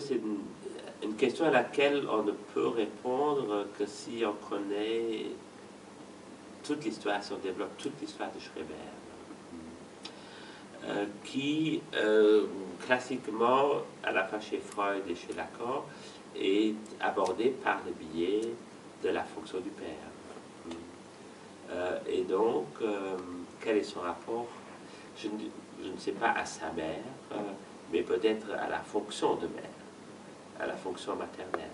c'est une question à laquelle on ne peut répondre que si on connaît toute l'histoire, si on développe toute l'histoire de Schreber, qui, classiquement, à la fois chez Freud et chez Lacan, est abordée par le biais de la fonction du père. Et donc, quel est son rapport? Je ne sais pas à sa mère, mais peut-être à la fonction de mère, à la fonction maternelle,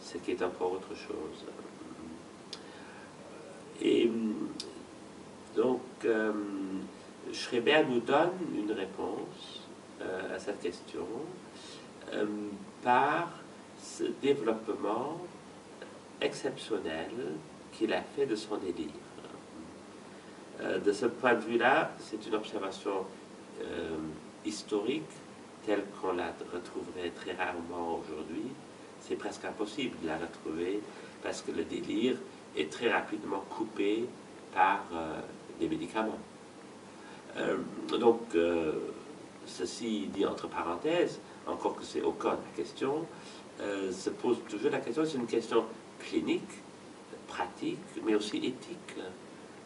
ce qui est encore autre chose. Et donc, Schreber nous donne une réponse à cette question par ce développement exceptionnel qu'il a fait de son délire. De ce point de vue-là, c'est une observation historique telle qu'on la retrouverait très rarement aujourd'hui. C'est presque impossible de la retrouver parce que le délire est très rapidement coupé par les médicaments. Donc, ceci dit entre parenthèses, encore que c'est au cas de la question, se pose toujours la question, c'est une question clinique, pratique, mais aussi éthique.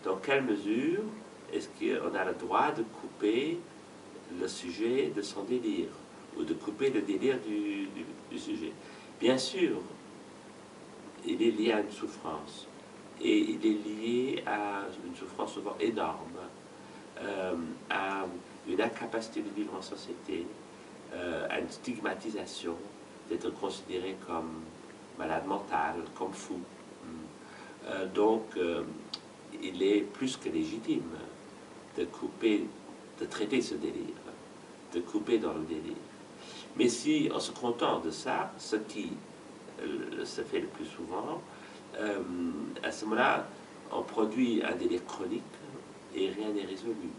Dans quelle mesure est-ce qu'on a le droit de couper le sujet de son délire, ou de couper le délire du sujet? Bien sûr, il est lié à une souffrance, et il est lié à une souffrance souvent énorme, à une incapacité de vivre en société, à une stigmatisation, d'être considéré comme malade mental, comme fou. Donc, il est plus que légitime de couper, de traiter ce délire, de couper dans le délire. Mais si on se contente de ça, ce qui se fait le plus souvent, à ce moment-là, on produit un délire chronique et rien n'est résolu.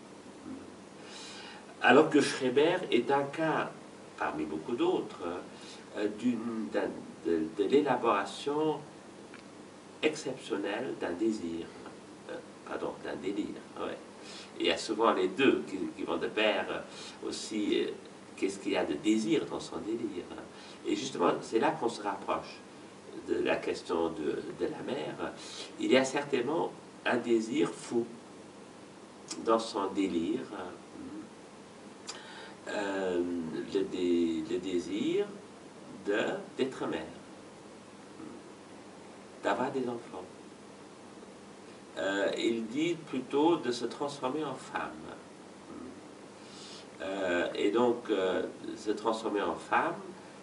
Alors que Schreber est un cas, parmi beaucoup d'autres, de l'élaboration exceptionnelle d'un désir, d'un délire. Ouais. Il y a souvent les deux qui vont de pair aussi. Qu'est-ce qu'il y a de désir dans son délire? Et justement, c'est là qu'on se rapproche de la question de la mère. Il y a certainement un désir fou dans son délire, le désir d'être mère, d'avoir des enfants. Il dit plutôt de se transformer en femme. Et donc, se transformer en femme,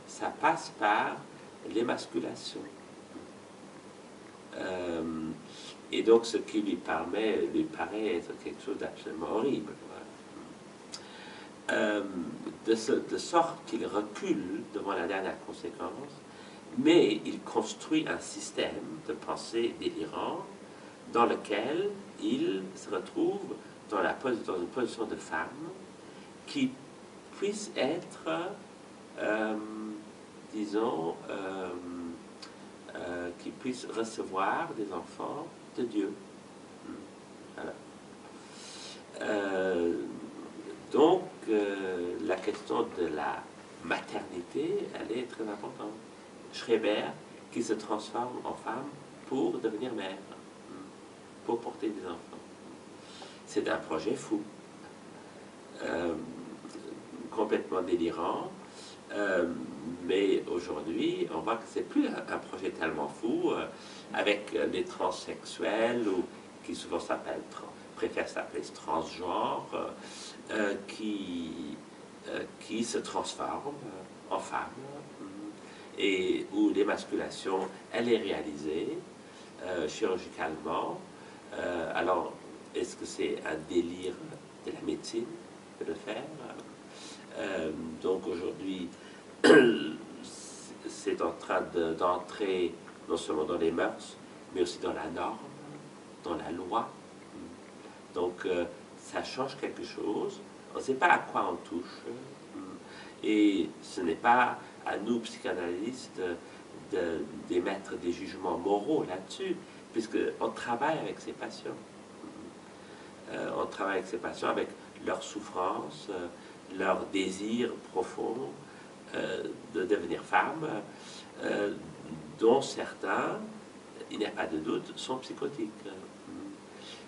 ça passe par l'émasculation. Et donc, ce qui lui paraît être quelque chose d'absolument horrible. De sorte qu'il recule devant la dernière conséquence, mais il construit un système de pensée délirant dans lequel il se retrouve dans une position de femme qui puisse être, disons, qui puisse recevoir des enfants de Dieu. Voilà. Donc, la question de la maternité, elle est très importante. Schreber, qui se transforme en femme pour devenir mère, pour porter des enfants. C'est un projet fou, complètement délirant, mais aujourd'hui, on voit que c'est plus un projet tellement fou, avec les transsexuels, ou qui souvent préfèrent s'appeler transgenres, qui se transforment en femmes, et où l'émasculation, elle est réalisée chirurgicalement. Alors, est-ce que c'est un délire de la médecine de le faire? Donc aujourd'hui, c'est en train d'entrer non seulement dans les mœurs, mais aussi dans la norme, dans la loi. Donc ça change quelque chose. On ne sait pas à quoi on touche. Et ce n'est pas à nous, psychanalystes, d'émettre des jugements moraux là-dessus, puisqu'on travaille avec ces patients. On travaille avec ces patients, avec leurs souffrances, leurs désirs profonds, de devenir femme, dont certains, il n'y a pas de doute, sont psychotiques.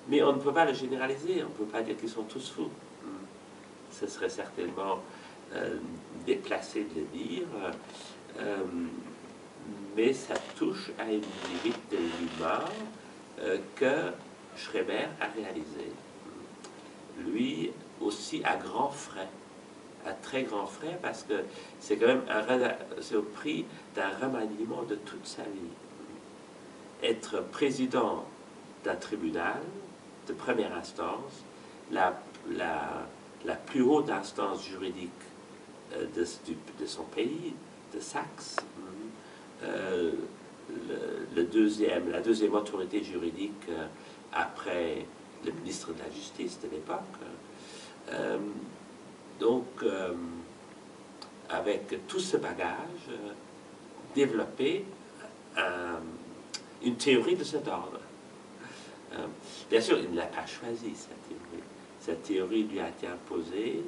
Mais on ne peut pas le généraliser, on ne peut pas dire qu'ils sont tous fous. Ce serait certainement déplacé de le dire, mais ça touche à une limite de l'humain que Schreber a réalisé. Lui aussi à grands frais, à très grands frais, parce que c'est quand même c'est au prix d'un remaniement de toute sa vie. Être président d'un tribunal de première instance, la plus haute instance juridique de son pays, de Saxe, la deuxième autorité juridique après le ministre de la Justice de l'époque. Donc, avec tout ce bagage, développer une théorie de cet ordre. Bien sûr, il ne l'a pas choisi, cette théorie. Cette théorie lui a été imposée,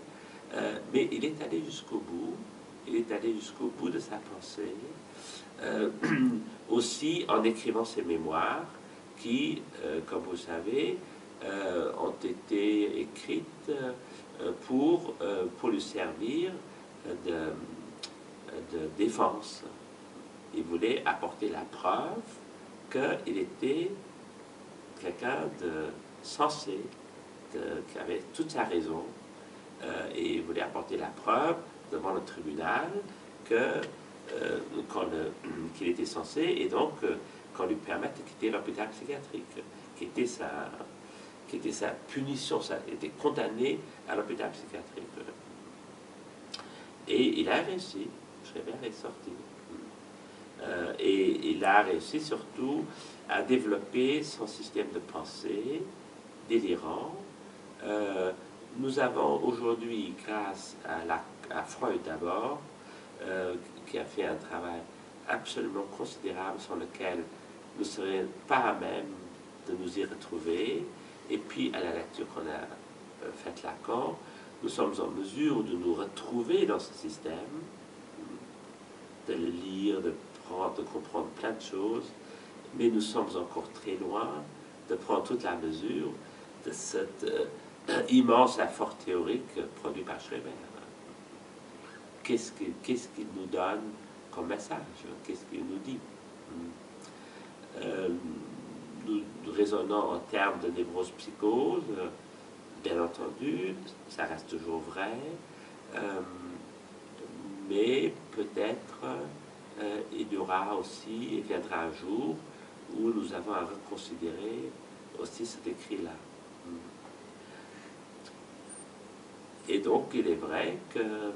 mais il est allé jusqu'au bout. Il est allé jusqu'au bout de sa pensée, aussi en écrivant ses mémoires, qui, comme vous savez, ont été écrites pour lui servir de défense. Il voulait apporter la preuve qu'il était quelqu'un de sensé, qui avait toute sa raison, et il voulait apporter la preuve devant le tribunal qu'il était censé, et donc qu'on lui permette de quitter l'hôpital psychiatrique, qui était sa punition, ça était condamné à l'hôpital psychiatrique. Et il a réussi, Schreber est sorti. Et il a réussi surtout à développer son système de pensée délirant. Nous avons aujourd'hui, grâce à Freud d'abord, qui a fait un travail absolument considérable sur lequel nous ne serions pas à même de nous y retrouver, et puis à la lecture qu'on a faite Lacan, nous sommes en mesure de nous retrouver dans ce système, de le lire, de comprendre plein de choses, mais nous sommes encore très loin de prendre toute la mesure de cet immense effort théorique produit par Schreber. Qu'est-ce qu'il nous donne comme message? Qu'est-ce qu'il nous dit? Nous raisonnons en termes de névrose-psychose, bien entendu, ça reste toujours vrai, mais peut-être il y aura aussi, il viendra un jour où nous avons à reconsidérer aussi cet écrit-là. Et donc, il est vrai que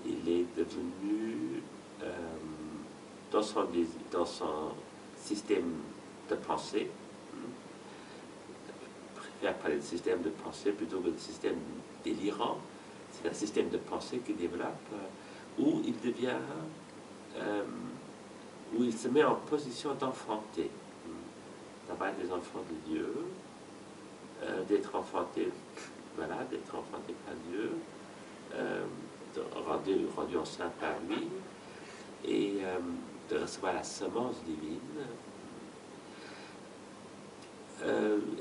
il est devenu, dans son système de pensée, je préfère parler de système de pensée plutôt que de système délirant, c'est un système de pensée qui développe, où il devient, où il se met en position d'enfanter, d'avoir des enfants de Dieu, d'être enfanté, voilà, d'être enfanté par Dieu, rendu enceinte par lui, et de recevoir la semence divine.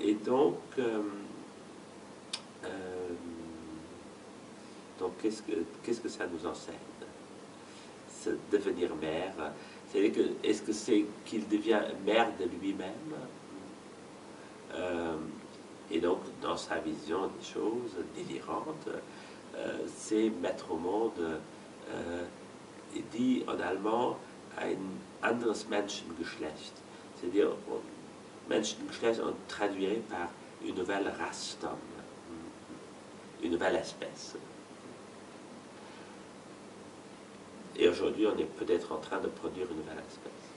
Et donc qu'est-ce que ça nous enseigne? Devenir mère, c'est-à-dire que est-ce que c'est qu'il devient mère de lui-même? Et donc, dans sa vision des choses délirantes, c'est mettre au monde, il dit en allemand, ein anderes Menschengeschlecht. C'est-à-dire, Menschengeschlecht, on traduirait par une nouvelle race d'hommes, une nouvelle espèce. Et aujourd'hui, on est peut-être en train de produire une nouvelle espèce.